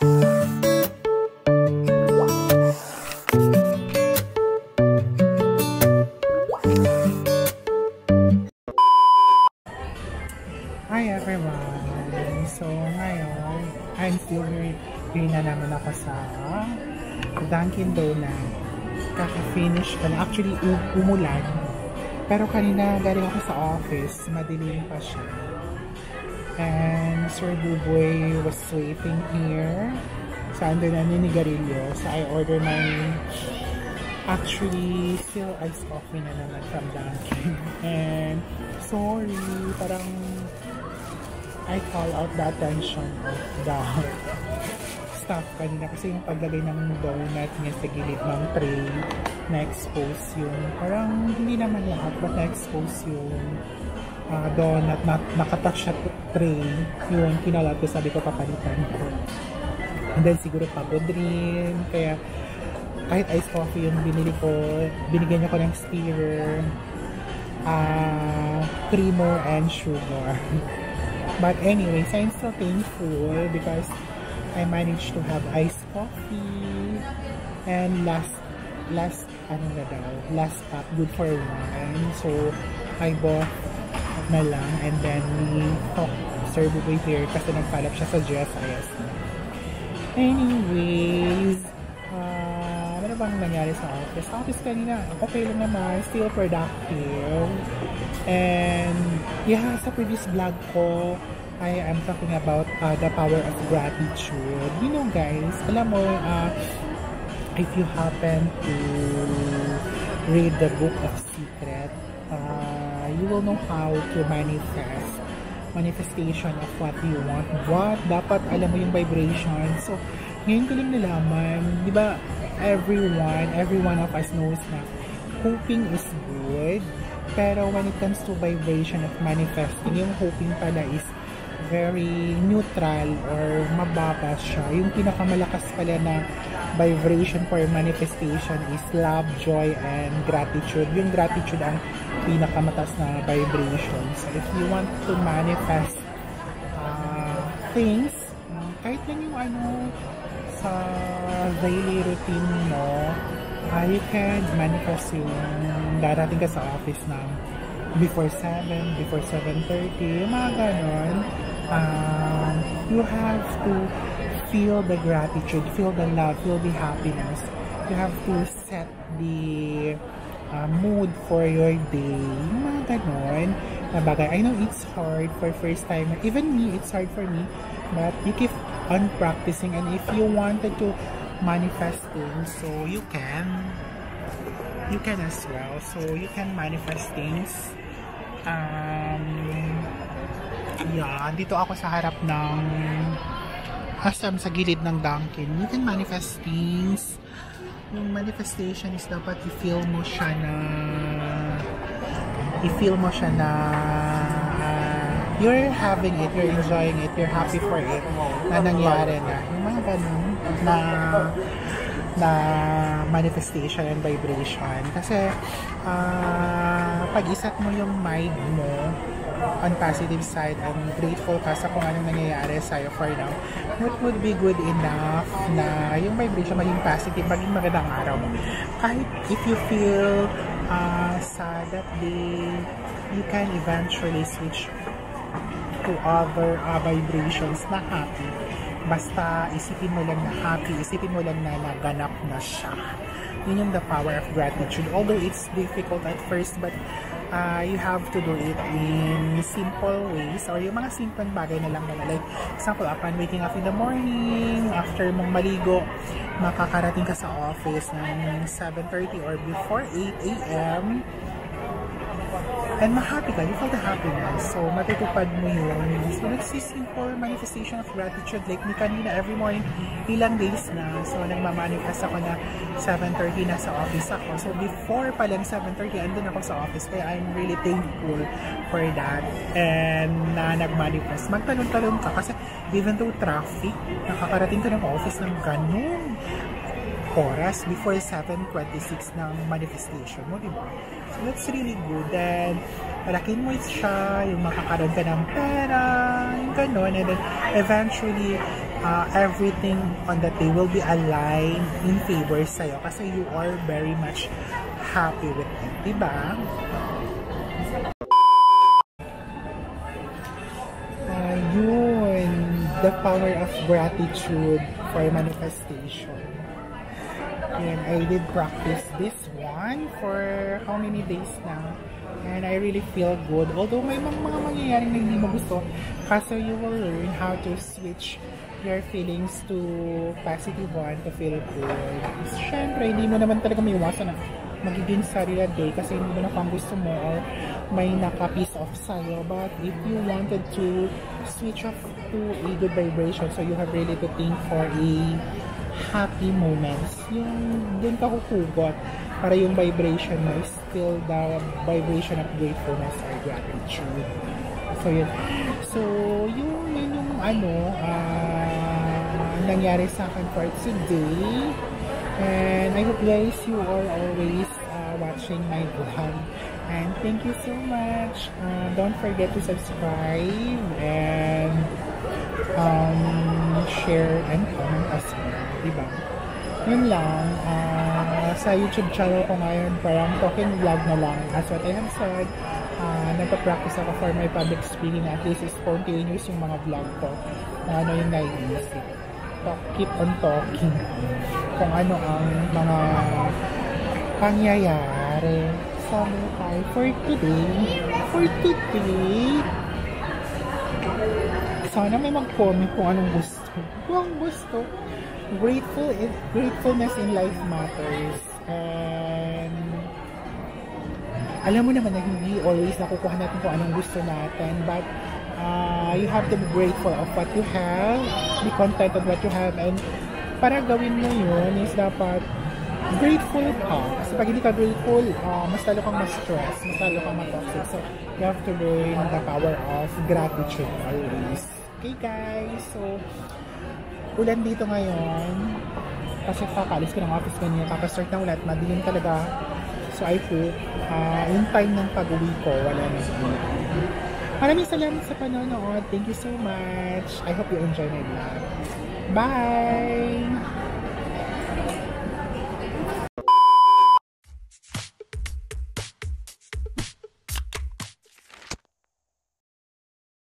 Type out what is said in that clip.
Hi everyone! So ngayon, I'm still here na naman ako sa Dunkin Donuts. Kaka-finish ko na. Actually, umulan. Pero kanina galing ako sa office, madilim pa siya. And Sir Buboy was waiting here. So ando na ninigarilyo. So I ordered my actually still iced coffee na naman from Dunkin. And sorry, parang I call out the attention of the staff kanina kasi yung paglagay ng donut niya sa gilid ng tray, na-expose yung, parang hindi naman lahat, but na-expose yung donut, nakatouch sa tray, yung kinalat ko, sabi ko papalitan ko. And then siguro pagod rin, kaya kahit iced coffee yung binili ko, binigyan niya ko ng stirrer, creamer, and sugar. But anyways, I'm still thankful because I managed to have iced coffee and last cup good for one. So I bought na lang and then we talked Sir Buboy here kasi nagpalap siya sa GSIS. Anyways, ano bang nangyari sa office? Sa office kanina, okay lang naman, still productive. And yeah, sa previous vlog ko, I am talking about the power of gratitude. You know guys, alam mo, if you happen to read the book of Secret, you will know how to manifestation of what you want. What? Dapat alam mo yung vibration. So, ngayon ko lang nalaman, di ba, every one of us knows na hoping is good. Pero when it comes to vibration of manifesting, yung hoping pala is very neutral or mababa siya. Yung pinakamalakas pala na vibration for manifestation is love, joy, and gratitude. Yung gratitude ang pinakamataas na vibration. So if you want to manifest things, kahit lang yung sa daily routine mo, you can manifest yung darating ka sa office na before 7, before 7:30, yung mga ganon. You have to feel the gratitude, feel the love, feel the happiness. You have to set the mood for your day. Yung mga ganon na bagay. I know it's hard for first time. Even me, it's hard for me. But you keep on practicing, and if you wanted to manifest things, so you can as well. So you can manifest things. Yeah, dito ako sa harap ng sa gilid ng Dunkin. You can manifest things. Yung manifestation is dapat i-feel mo siya na you're having it, you're enjoying it, you're happy for it, na nangyari na. Yung mga ganun na manifestation and vibration. Kasi pag-isat mo yung mind mo on positive side and grateful ka sa kung anong nangyayari sa'yo for now, it would be good enough na yung vibration maging positive, maging magandang araw mo. Kahit if you feel sad that day, you can eventually switch to other vibrations na happy. Basta isipin mo lang na happy, isipin mo lang na naganap na siya. Yun yung the power of gratitude. Although it's difficult at first, but you have to do it in simple ways, or yung mga simple bagay na lang na, like example, upon waking up in the morning, after mong maligo, makakarating ka sa office ng 7:30 or before 8 AM, and ma-happy ka, you feel the happiness. So, matutupad mo yun. So, it's a simple manifestation of gratitude. Like, ni kanina, every morning, ilang days na. So, nagmamanifest ako na 7:30 na sa office ako. So, before pa lang 7:30, andun ako sa office. Kaya, I'm really thankful for that. And, nagmanifest. Magtalon-talon ka. Kasi, even though traffic, nakakarating ka ng office ng ganun oras before 7:26 ng manifestation mo, diba? So, that's really good. Then, malaking mo siya, yung makakaroon ka ng pera, yung gano'n. And then, eventually, everything on that day will be aligned in favor sa'yo kasi you are very much happy with it, diba? Yun, the power of gratitude for manifestation. And I did practice this one for how many days now. And I really feel good. Although may mga mangyayaring na hindi mo gusto, kaso you will learn how to switch your feelings to positive one to feel good. Siyempre, hindi mo naman talaga may iwasan na magiging sarili day kasi hindi mo na pang gusto mo or may naka-piece off sa'yo. But if you wanted to switch off to a good vibration, so you have really to think for a happy moments, yung dun ka hukugot para yung vibration mo is still the vibration of gratefulness or gratitude. So yun. So yun yung nangyari sa akin for today. And I hope guys you are always watching my vlog. And thank you so much. Don't forget to subscribe and share and comment as well. Diba? Yun lang. Sa YouTube channel ko ngayon, parang talking vlog na lang. As what I have said, nagpa-practice ako for my public speaking. At least spontaneous yung mga vlog ko. Na ano yung naiisip. Keep on talking. Kung ano ang mga pangyayari sa buhay for today. For today. Sana may mag-comment kung anong gusto. Kung gusto. Gratefulness in life matters. And alam mo naman na hindi always nakukuha natin kung anong gusto natin. But you have to be grateful of what you have. Be content of what you have. And para gawin mo yun is dapat grateful ka. Kasi pag hindi ka grateful, mas lalo kang ma-stress, mas lalo kang ma-toxic. So, you have to learn the power of gratitude always. Okay guys, so ulan dito ngayon. Kasi kakaalis ko ng office kanina, kakastart na ulat, madilim talaga. So I hope, yung time ng pag-uwi ko, wala na siya. Maraming salamat sa panonood. Thank you so much. I hope you enjoy my vlog. Bye!